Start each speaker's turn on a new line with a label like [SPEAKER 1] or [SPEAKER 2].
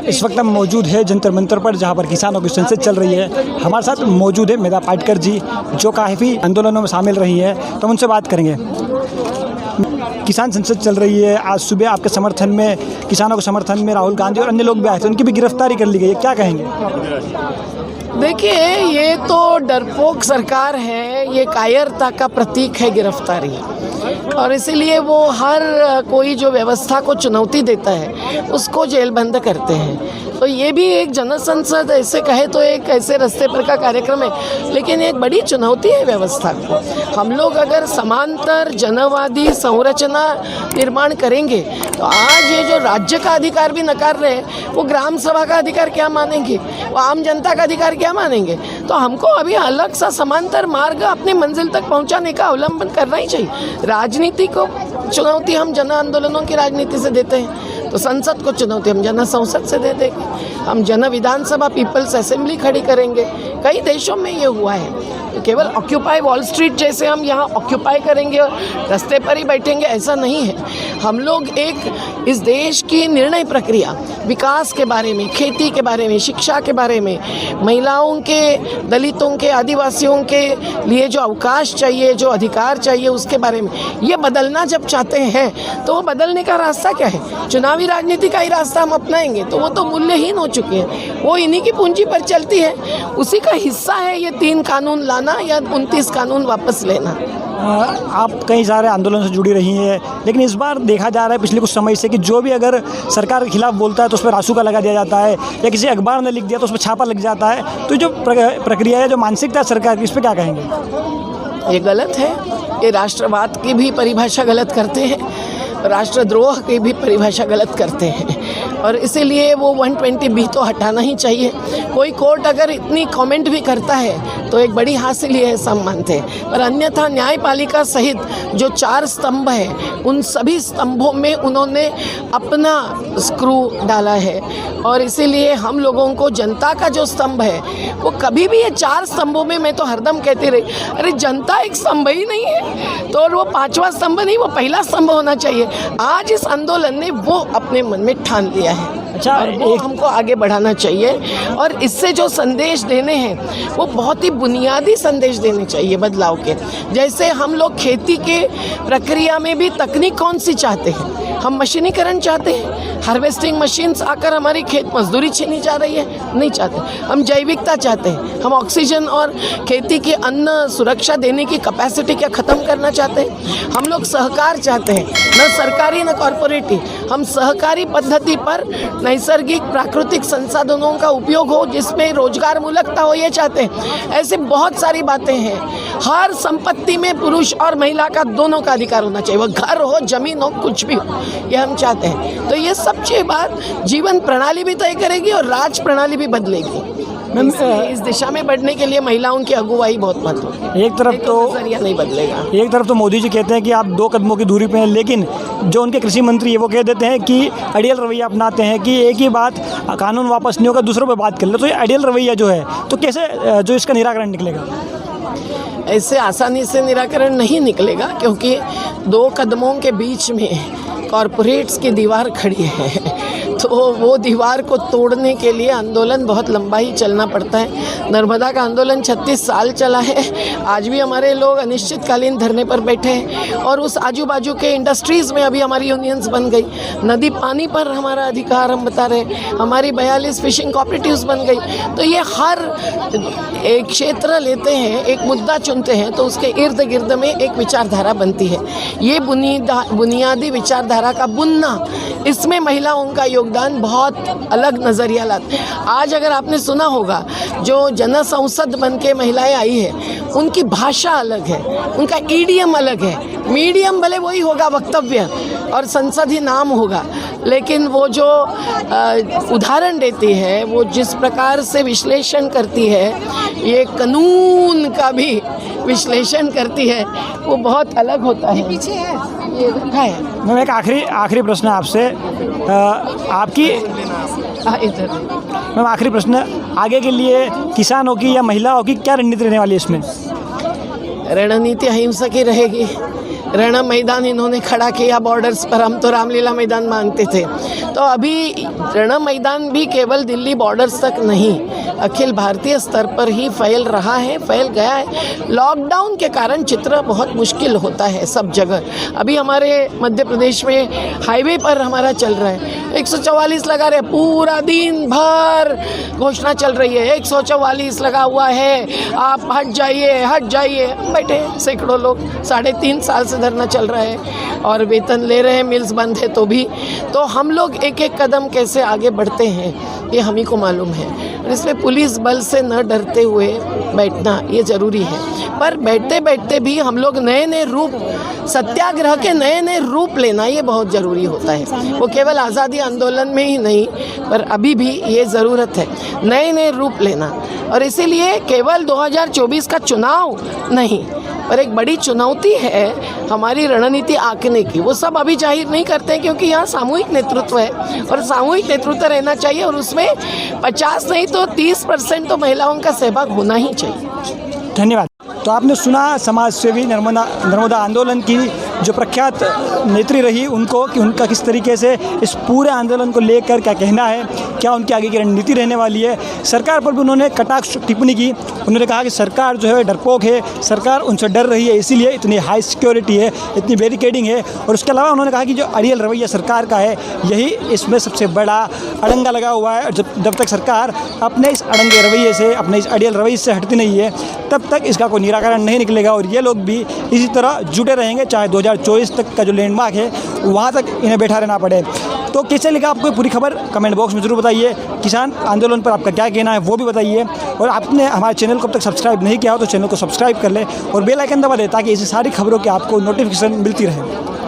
[SPEAKER 1] इस वक्त हम मौजूद है जंतर मंतर पर, जहां पर किसानों की संसद चल रही है। हमारे साथ मौजूद है मेधा पाटकर जी, जो काफ़ी आंदोलनों में शामिल रही है, तो हम उनसे बात करेंगे। किसान संसद चल रही है, आज सुबह आपके समर्थन में, किसानों के समर्थन में राहुल गांधी और अन्य लोग भी आए थे, उनकी भी गिरफ्तारी कर ली गई है, क्या कहेंगे?
[SPEAKER 2] देखिए, ये तो डरपोक सरकार है, ये कायरता का प्रतीक है गिरफ्तारी, और इसीलिए वो हर कोई जो व्यवस्था को चुनौती देता है उसको जेलबंद करते हैं। तो ये भी एक जनसंसद ऐसे कहे तो एक ऐसे रास्ते पर का कार्यक्रम है, लेकिन एक बड़ी चुनौती है व्यवस्था को। हम लोग अगर समांतर जनवादी संरचना निर्माण करेंगे तो आज ये जो राज्य का अधिकार भी नकार रहे हैं, वो ग्राम सभा का अधिकार क्या मानेंगे, वो आम जनता का अधिकार क्या मानेंगे? तो हमको अभी अलग सा समांतर मार्ग अपनी मंजिल तक पहुंचाने का अवलंबन करना ही चाहिए। राजनीति को चुनौती हम जन आंदोलनों की राजनीति से देते हैं, तो संसद को चुनौती हम जन संसद से दे देंगे। हम जन विधानसभा पीपल्स असेंबली खड़ी करेंगे। कई देशों में ये हुआ है। तो केवल ऑक्यूपाई वॉल स्ट्रीट जैसे हम यहाँ ऑक्यूपाई करेंगे और रास्ते पर ही बैठेंगे, ऐसा नहीं है। हम लोग एक इस देश की निर्णय प्रक्रिया, विकास के बारे में, खेती के बारे में, शिक्षा के बारे में, महिलाओं के, दलितों के, आदिवासियों के लिए जो अवकाश चाहिए, जो अधिकार चाहिए, उसके बारे में ये बदलना जब चाहते हैं तो वो बदलने का रास्ता क्या है? चुनावी राजनीति का ही रास्ता हम अपनाएंगे तो वो तो मूल्यहीन हो चुके हैं। वो इन्हीं की पूंजी पर चलती है, उसी का हिस्सा है ये 3 कानून लाना या 29 कानून वापस लेना।
[SPEAKER 1] आप कई सारे आंदोलन से जुड़ी रही हैं, लेकिन इस बार देखा जा रहा है पिछले कुछ समय से कि जो भी अगर सरकार के खिलाफ बोलता है तो उस पर रासुका लगा दिया जाता है, या किसी अखबार ने लिख दिया तो उस पर छापा लग जाता है। तो जो प्रक्रिया है, जो मानसिकता है सरकार की, इस पर क्या कहेंगे?
[SPEAKER 2] ये गलत है। ये राष्ट्रवाद की भी परिभाषा गलत करते हैं, राष्ट्रद्रोह की भी परिभाषा गलत करते हैं, और इसीलिए वो 120B तो हटाना ही चाहिए। कोई कोर्ट अगर इतनी कमेंट भी करता है तो एक बड़ी हासिल ही है, सब मानते हैं। पर अन्यथा न्यायपालिका सहित जो 4 स्तंभ हैं, उन सभी स्तंभों में उन्होंने अपना स्क्रू डाला है, और इसीलिए हम लोगों को जनता का जो स्तंभ है वो कभी भी, ये 4 स्तंभों में मैं तो हरदम कहती रही, अरे जनता एक स्तंभ ही नहीं है, तो वो 5वां स्तंभ नहीं, वो पहला स्तंभ होना चाहिए। आज इस आंदोलन ने वो अपने मन में ठान लिया है।
[SPEAKER 1] अच्छा,
[SPEAKER 2] वो हमको आगे बढ़ाना चाहिए, और इससे जो संदेश देने हैं वो बहुत ही बुनियादी संदेश देने चाहिए बदलाव के। जैसे हम लोग खेती के प्रक्रिया में भी तकनीक कौन सी चाहते हैं? हम मशीनीकरण चाहते हैं, हार्वेस्टिंग मशीन्स आकर हमारी खेत मजदूरी छीनी जा रही है, नहीं चाहते। हम जैविकता चाहते हैं, हम ऑक्सीजन और खेती की अन्न सुरक्षा देने की कैपेसिटी क्या ख़त्म करना चाहते हैं? हम लोग सहकार चाहते हैं, न सरकारी न कॉरपोरेटी। हम सहकारी पद्धति पर नैसर्गिक प्राकृतिक संसाधनों का उपयोग हो, जिसमें रोजगार मूलकता हो, ये चाहते हैं। ऐसे बहुत सारी बातें हैं। हर संपत्ति में पुरुष और महिला का दोनों का अधिकार होना चाहिए, वो घर हो, जमीन हो, कुछ भी हो, ये हम चाहते हैं। तो ये सब चीज़ बात जीवन प्रणाली भी तय करेगी और राज प्रणाली भी बदलेगी। इस दिशा में बढ़ने के लिए महिलाओं की अगुवाई बहुत महत्वपूर्ण है।
[SPEAKER 1] एक तरफ तो
[SPEAKER 2] नजरिया नहीं बदलेगा।
[SPEAKER 1] एक तरफ तो मोदी जी कहते हैं कि आप 2 कदमों की दूरी पे हैं, लेकिन जो उनके कृषि मंत्री है वो कह देते हैं कि अड़ियल रवैया अपनाते हैं कि एक ही बात, कानून वापस नहीं होगा, दूसरों पे बात कर ले। तो ये अड़ियल रवैया जो है, तो कैसे जो इसका निराकरण निकलेगा?
[SPEAKER 2] ऐसे आसानी से निराकरण नहीं निकलेगा, क्योंकि 2 कदमों के बीच में कॉरपोरेट्स की दीवार खड़ी है। तो वो दीवार को तोड़ने के लिए आंदोलन बहुत लंबा ही चलना पड़ता है। नर्मदा का आंदोलन 36 साल चला है। आज भी हमारे लोग अनिश्चितकालीन धरने पर बैठे हैं, और उस आजू बाजू के इंडस्ट्रीज़ में अभी हमारी यूनियंस बन गई। नदी पानी पर हमारा अधिकार हम बता रहे, हमारी 42 फिशिंग कोऑपरेटिव्स बन गई। तो ये हर एक क्षेत्र लेते हैं, एक मुद्दा चुनते हैं, तो उसके इर्द गिर्द में एक विचारधारा बनती है। ये बुनियादी विचारधारा का बुनना, इसमें महिलाओं का योगदान बहुत अलग नज़रिया लाता है। आज अगर आपने सुना होगा, जो जन संसद बन के महिलाएँ आई है, उनकी भाषा अलग है, उनका ईडियम अलग है। मीडियम भले वही होगा, वक्तव्य, और संसद ही नाम होगा, लेकिन वो जो उदाहरण देती है, वो जिस प्रकार से विश्लेषण करती है, ये कानून का भी विश्लेषण करती है, वो बहुत अलग होता है। पीछे है, ये रखा है।
[SPEAKER 1] मैम, एक आखिरी प्रश्न आपसे, आपकी मैम आखिरी प्रश्न, आगे के लिए किसानों की या महिलाओं की क्या रणनीति रहने वाली है इसमें?
[SPEAKER 2] रणनीति अहिंसा की रहेगी। रण मैदान इन्होंने खड़ा किया बॉर्डर्स पर, हम तो रामलीला मैदान मानते थे। तो अभी रण मैदान भी केवल दिल्ली बॉर्डर्स तक नहीं, अखिल भारतीय स्तर पर ही फैल रहा है, फैल गया है। लॉकडाउन के कारण चित्र बहुत मुश्किल होता है सब जगह। अभी हमारे मध्य प्रदेश में हाईवे पर हमारा चल रहा है, 144 लगा रहे, पूरा दिन भर घोषणा चल रही है 144 लगा हुआ है, आप हट जाइए। बैठे सैकड़ों लोग, 3.5 साल से धरना चल रहा है और वेतन ले रहे हैं, मिल्स बंद है तो भी। तो हम लोग एक एक कदम कैसे आगे बढ़ते हैं ये हम ही को मालूम है। और इसमें पुलिस बल से न डरते हुए बैठना ये ज़रूरी है। पर बैठते बैठते भी हम लोग नए नए रूप, सत्याग्रह के नए नए रूप लेना ये बहुत ज़रूरी होता है। वो केवल आज़ादी आंदोलन में ही नहीं, पर अभी भी ये ज़रूरत है नए नए रूप लेना। और इसीलिए केवल 2024 का चुनाव नहीं, पर एक बड़ी चुनौती है हमारी रणनीति आंकने की। वो सब अभी जाहिर नहीं करते हैं क्योंकि यहाँ सामूहिक नेतृत्व है और सामूहिक नेतृत्व रहना चाहिए, और उसमें 50 नहीं तो 30% तो महिलाओं का सहभाग होना ही चाहिए।
[SPEAKER 1] धन्यवाद। तो आपने सुना समाज सेवी नर्मदा आंदोलन की जो प्रख्यात नेत्री रही उनको, कि उनका किस तरीके से इस पूरे आंदोलन को लेकर क्या कहना है, क्या उनकी आगे की रणनीति रहने वाली है। सरकार पर भी उन्होंने कटाक्ष टिप्पणी की। उन्होंने कहा कि सरकार जो है डरपोक है, सरकार उनसे डर रही है, इसीलिए इतनी हाई सिक्योरिटी है, इतनी बैरिकेडिंग है। और उसके अलावा उन्होंने कहा कि जो अड़ियल रवैया सरकार का है यही इसमें सबसे बड़ा अड़ंगा लगा हुआ है। जब तक सरकार अपने इस अड़ंगे रवैये से, अपने इस अड़ियल रवैये से हटती नहीं है, तब तक इसका कोई निराकरण नहीं निकलेगा। और ये लोग भी इसी तरह जुटे रहेंगे, चाहे 2024 तक का जो लैंडमार्क है वहाँ तक इन्हें बैठा रहना पड़े। तो कैसे लगा आपको पूरी खबर कमेंट बॉक्स में ज़रूर बताइए। किसान आंदोलन पर आपका क्या कहना है वो भी बताइए। और आपने हमारे चैनल को अब तक सब्सक्राइब नहीं किया हो तो चैनल को सब्सक्राइब कर ले और बेल आइकन दबा दे ताकि ऐसी सारी खबरों की आपको नोटिफिकेशन मिलती रहे।